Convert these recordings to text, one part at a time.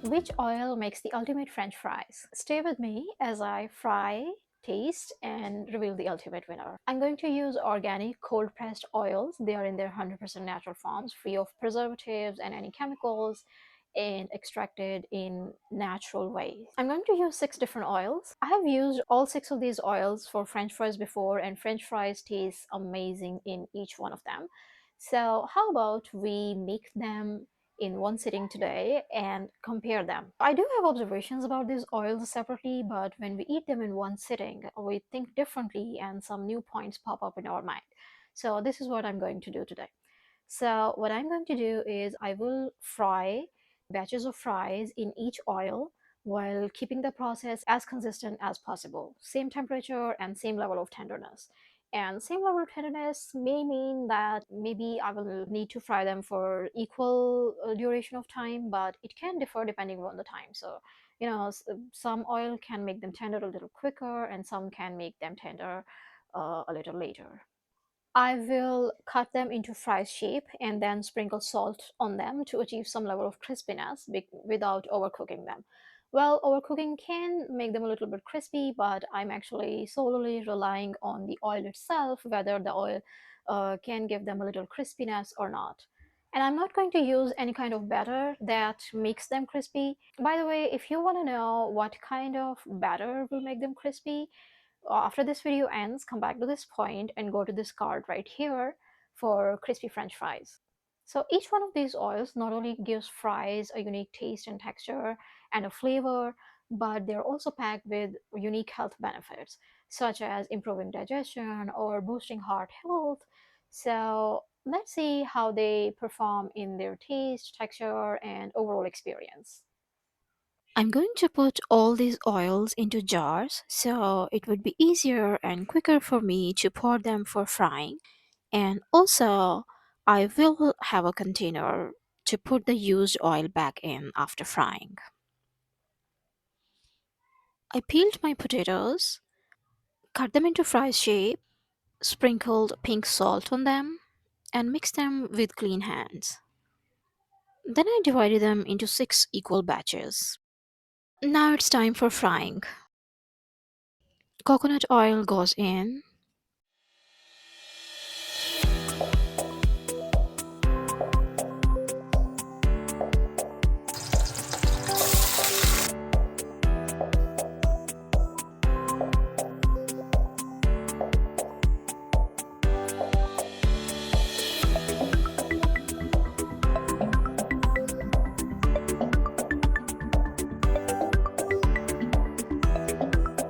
Which oil makes the ultimate French fries? Stay with me as I fry, taste, and reveal the ultimate winner. I'm going to use organic cold pressed oils. They are in their 100% natural forms, free of preservatives and any chemicals, and extracted in natural ways. I'm going to use 6 different oils. I have used all 6 of these oils for French fries before, and French fries taste amazing in each one of them. So, how about we make them in one sitting today and compare them? I do have observations about these oils separately, but when we eat them in one sitting, we think differently and some new points pop up in our mind. So, this is what I'm going to do today. So what I'm going to do is I will fry batches of fries in each oil while keeping the process as consistent as possible. Same temperature and same level of tenderness. And same level of tenderness may mean that maybe I will need to fry them for equal duration of time, but it can differ depending on the time. So, some oil can make them tender a little quicker, and some can make them tender a little later. I will cut them into fry shape and then sprinkle salt on them to achieve some level of crispiness without overcooking them. Well, overcooking can make them a little bit crispy, but I'm actually solely relying on the oil itself, whether the oil can give them a little crispiness or not. And I'm not going to use any kind of batter that makes them crispy. By the way, if you want to know what kind of batter will make them crispy, after this video ends, come back to this point and go to this card right here for crispy French fries. So each one of these oils not only gives fries a unique taste and texture and a flavor, but they're also packed with unique health benefits, such as improving digestion or boosting heart health. So let's see how they perform in their taste, texture, and overall experience. I'm going to put all these oils into jars so it would be easier and quicker for me to pour them for frying. And also, I will have a container to put the used oil back in after frying. I peeled my potatoes, cut them into fry shape, sprinkled pink salt on them, and mixed them with clean hands. Then I divided them into 6 equal batches. Now it's time for frying. Coconut oil goes in.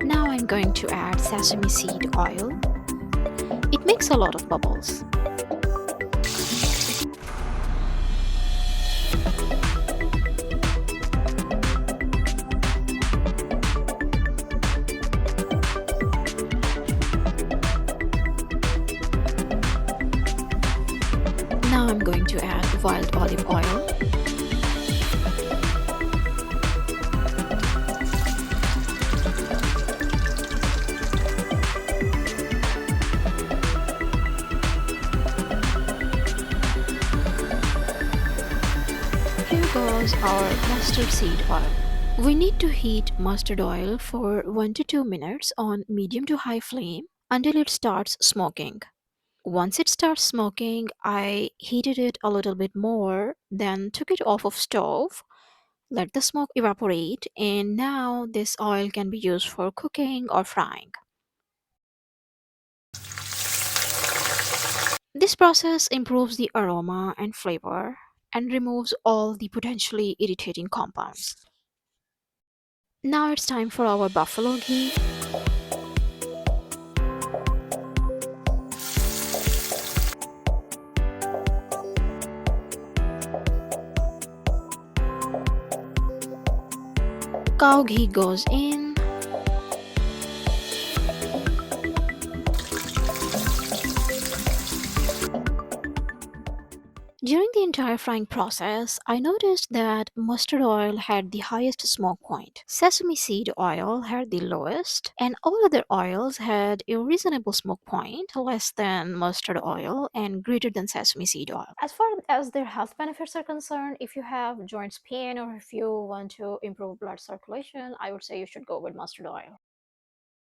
Now I'm going to add sesame seed oil. It makes a lot of bubbles. Now I'm going to add wild olive oil. Here goes our mustard seed oil. We need to heat mustard oil for 1 to 2 minutes on medium to high flame until it starts smoking. Once it starts smoking, I heated it a little bit more, then took it off of stove, let the smoke evaporate, and now this oil can be used for cooking or frying. This process improves the aroma and flavor and removes all the potentially irritating compounds. Now it's time for our buffalo ghee. Cow ghee goes in. During the entire frying process, I noticed that mustard oil had the highest smoke point, sesame seed oil had the lowest, and all other oils had a reasonable smoke point, less than mustard oil and greater than sesame seed oil. As far as their health benefits are concerned, if you have joints pain or if you want to improve blood circulation, I would say you should go with mustard oil.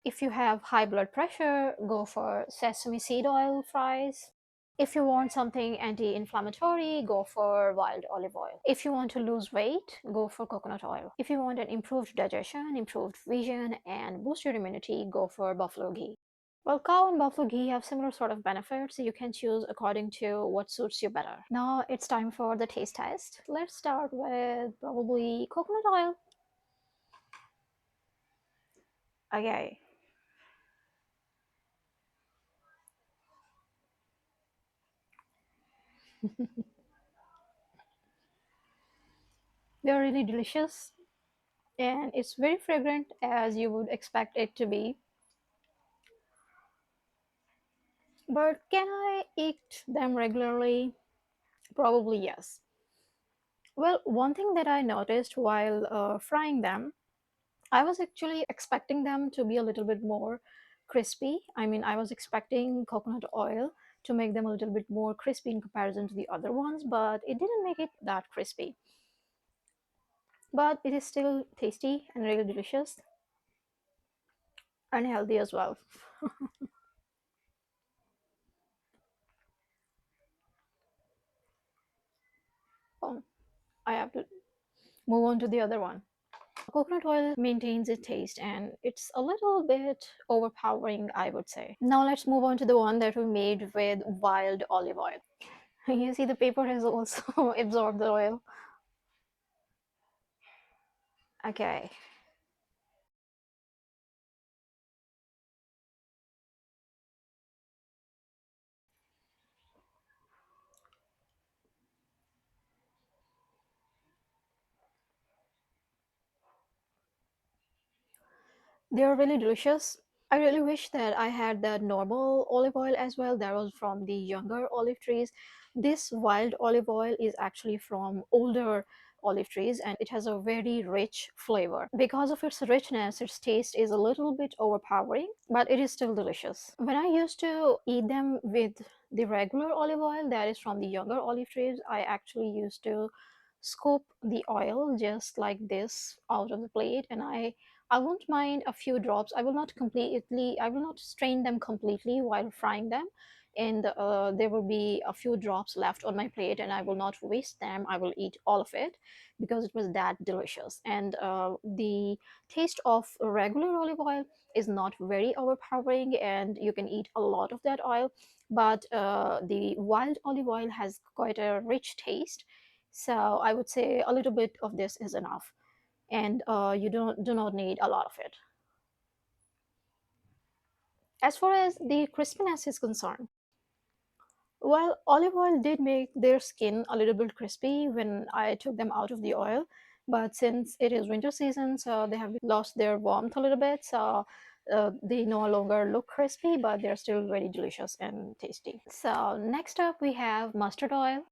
If you have high blood pressure, go for sesame seed oil fries. If you want something anti-inflammatory, go for wild olive oil. If you want to lose weight, go for coconut oil. If you want an improved digestion, improved vision, and boost your immunity, go for buffalo ghee. Well, cow and buffalo ghee have similar sort of benefits, so you can choose according to what suits you better. Now it's time for the taste test. Let's start with probably coconut oil. Okay, they're really delicious and it's very fragrant as you would expect it to be. But can I eat them regularly? Probably yes. Well, one thing that I noticed while frying them, I was actually expecting them to be a little bit more crispy. I mean, I was expecting coconut oil to make them a little bit more crispy in comparison to the other ones, but it didn't make it that crispy. But it is still tasty and really delicious and healthy as well. Oh, I have to move on to the other one. Coconut oil maintains its taste and it's a little bit overpowering, I would say. Now let's move on to the one that we made with wild olive oil. You see, the paper has also absorbed the oil. Okay, they are really delicious. I really wish that I had that normal olive oil as well. That was from the younger olive trees. This wild olive oil is actually from older olive trees and it has a very rich flavor. Because of its richness, its taste is a little bit overpowering, but it is still delicious. When I used to eat them with the regular olive oil that is from the younger olive trees, I actually used to scoop the oil just like this out of the plate and I won't mind a few drops. I will not strain them completely while frying them. And there will be a few drops left on my plate, and I will not waste them. I will eat all of it because it was that delicious. And the taste of regular olive oil is not very overpowering, and you can eat a lot of that oil. But the wild olive oil has quite a rich taste. So I would say a little bit of this is enough and you do not need a lot of it. As far as the crispiness is concerned, well, olive oil did make their skin a little bit crispy when I took them out of the oil, but since it is winter season, so they have lost their warmth a little bit, so they no longer look crispy, but they're still very delicious and tasty. So next up we have mustard oil.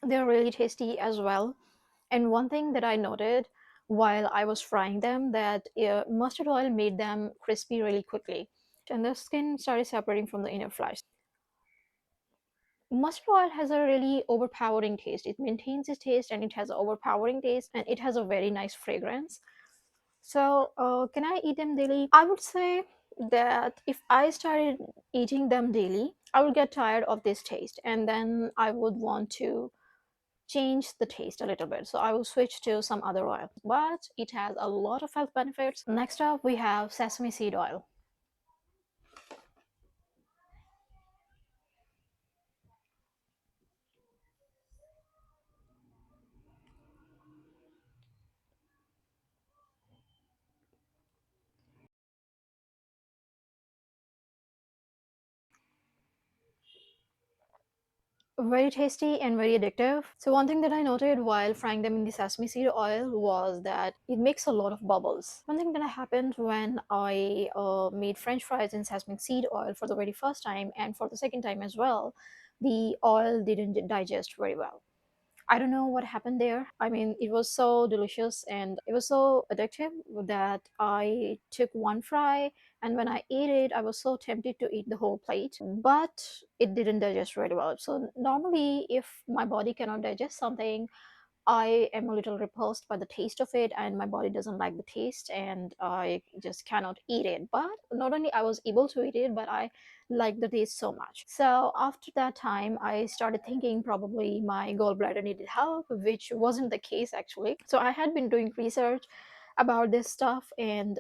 They're really tasty as well. And one thing that I noted while I was frying them that mustard oil made them crispy really quickly, and the skin started separating from the inner flesh. Mustard oil has a really overpowering taste. It maintains its taste and it has an overpowering taste and it has a very nice fragrance. So, can I eat them daily? I would say that if I started eating them daily, I would get tired of this taste and then I would want to change the taste a little bit. So I will switch to some other oil, but it has a lot of health benefits. Next up, we have sesame seed oil. Very tasty and very addictive. So one thing that I noted while frying them in the sesame seed oil was that it makes a lot of bubbles. One thing that happened when I made French fries in sesame seed oil for the very first time and for the second time as well, the oil didn't digest very well. I don't know what happened there. I mean, it was so delicious and it was so addictive that I took one fry, and when I ate it, I was so tempted to eat the whole plate, but it didn't digest really well. So, normally, if my body cannot digest something, I am a little repulsed by the taste of it, and my body doesn't like the taste, and I just cannot eat it. But not only I was able to eat it, but I liked the taste so much. So after that time, I started thinking probably my gallbladder needed help, which wasn't the case actually. So I had been doing research about this stuff, and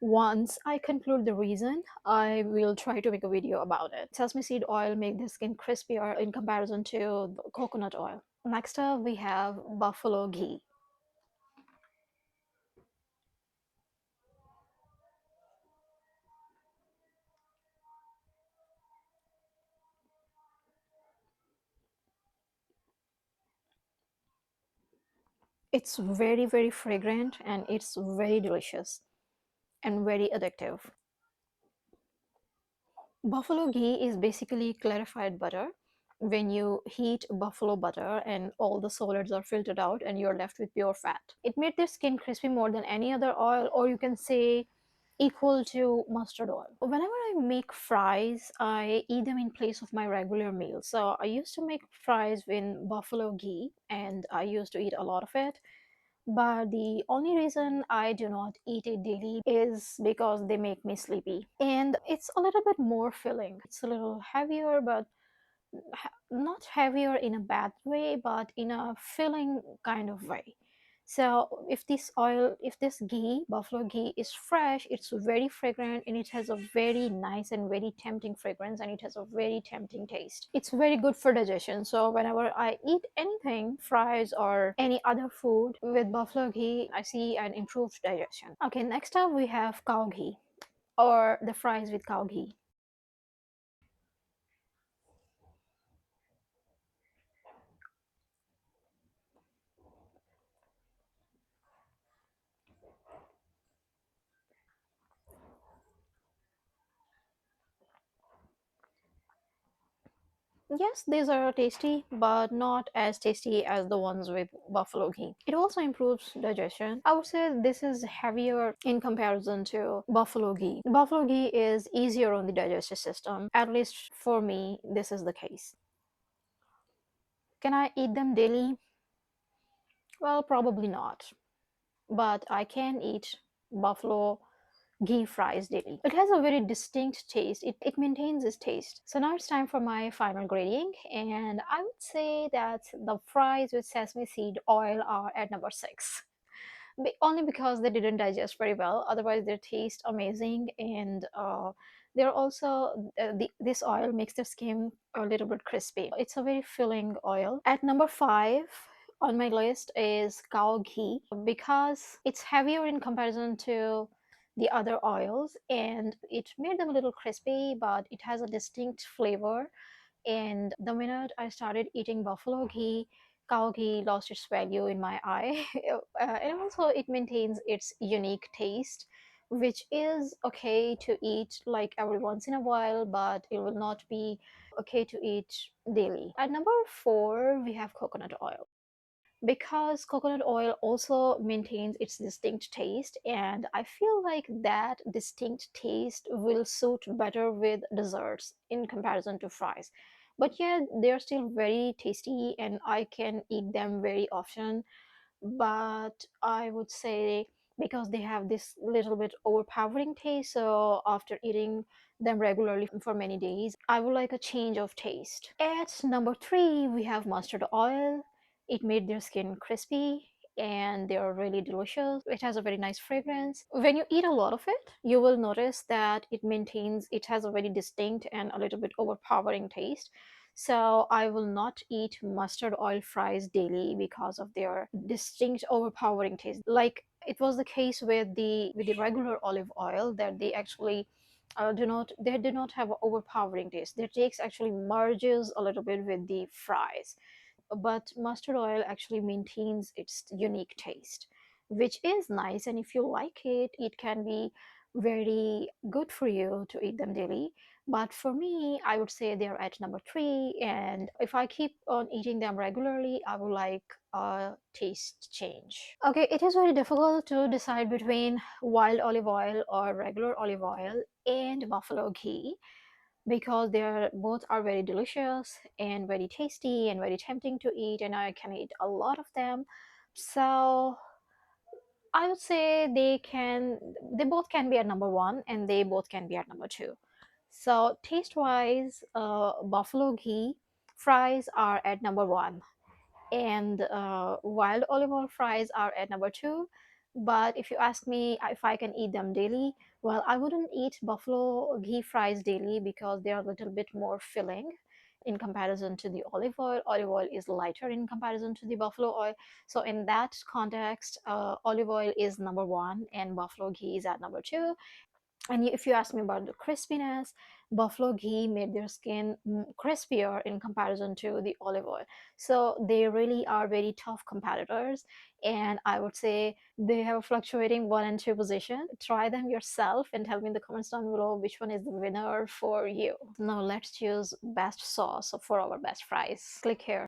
once I conclude the reason, I will try to make a video about it. Sesame seed oil make the skin crispier in comparison to the coconut oil. Next up, we have buffalo ghee. It's very, very fragrant and it's very delicious and very addictive. Buffalo ghee is basically clarified butter. When you heat buffalo butter and all the solids are filtered out and you're left with pure fat. It made their skin crispy more than any other oil, or you can say equal to mustard oil. Whenever I make fries, I eat them in place of my regular meal. So I used to make fries with buffalo ghee and I used to eat a lot of it. But the only reason I do not eat it daily is because they make me sleepy. And it's a little bit more filling. It's a little heavier, but not heavier in a bad way, but in a filling kind of way. So if this ghee, buffalo ghee, is fresh, it's very fragrant and it has a very nice and very tempting fragrance and it has a very tempting taste. It's very good for digestion. So whenever I eat anything, fries or any other food with buffalo ghee, I see an improved digestion. Okay, next up we have cow ghee or the fries with cow ghee. Yes, these are tasty, but not as tasty as the ones with buffalo ghee. It also improves digestion. I would say this is heavier in comparison to buffalo ghee. Buffalo ghee is easier on the digestive system. At least for me, this is the case. Can I eat them daily? Well, probably not. But I can eat buffalo ghee fries daily. It has a very distinct taste. It maintains its taste. So now it's time for my final grading, and I would say that the fries with sesame seed oil are at number 6. Only because they didn't digest very well. Otherwise, they taste amazing, and they're also this oil makes the skin a little bit crispy. It's a very filling oil. At number 5 on my list is cow ghee because it's heavier in comparison to the other oils and it made them a little crispy, but it has a distinct flavor. And the minute I started eating buffalo ghee, cow ghee lost its value in my eye. And also, it maintains its unique taste, which is okay to eat like every once in a while, but it will not be okay to eat daily. At number 4, we have coconut oil because coconut oil also maintains its distinct taste, and I feel like that distinct taste will suit better with desserts in comparison to fries. But yeah, they're still very tasty and I can eat them very often. But I would say because they have this little bit overpowering taste, so after eating them regularly for many days, I would like a change of taste. At number 3, we have mustard oil. It made their skin crispy and they are really delicious. It has a very nice fragrance. When you eat a lot of it, you will notice that it has a very distinct and a little bit overpowering taste. So I will not eat mustard oil fries daily because of their distinct overpowering taste. Like it was the case with the regular olive oil that they actually do not have an overpowering taste. Their taste actually merges a little bit with the fries, but mustard oil actually maintains its unique taste, which is nice. And if you like it, it can be very good for you to eat them daily. But for me, I would say they're at number three. And if I keep on eating them regularly, I would like a taste change. Okay, it is very difficult to decide between wild olive oil or regular olive oil and buffalo ghee, because they're both are very delicious and very tasty and very tempting to eat, and I can eat a lot of them. So I would say they both can be at number one and they both can be at number two. So taste wise, buffalo ghee fries are at number one, and wild olive oil fries are at number two. But if you ask me if I can eat them daily, well, I wouldn't eat buffalo ghee fries daily because they are a little bit more filling in comparison to the olive oil. Olive oil is lighter in comparison to the buffalo oil. So in that context, olive oil is number one and buffalo ghee is at number two. And if you ask me about the crispiness, buffalo ghee made their skin crispier in comparison to the olive oil. So they really are very tough competitors. And I would say they have a fluctuating one and two position. Try them yourself and tell me in the comments down below which one is the winner for you. Now let's choose best sauce for our best fries. Click here.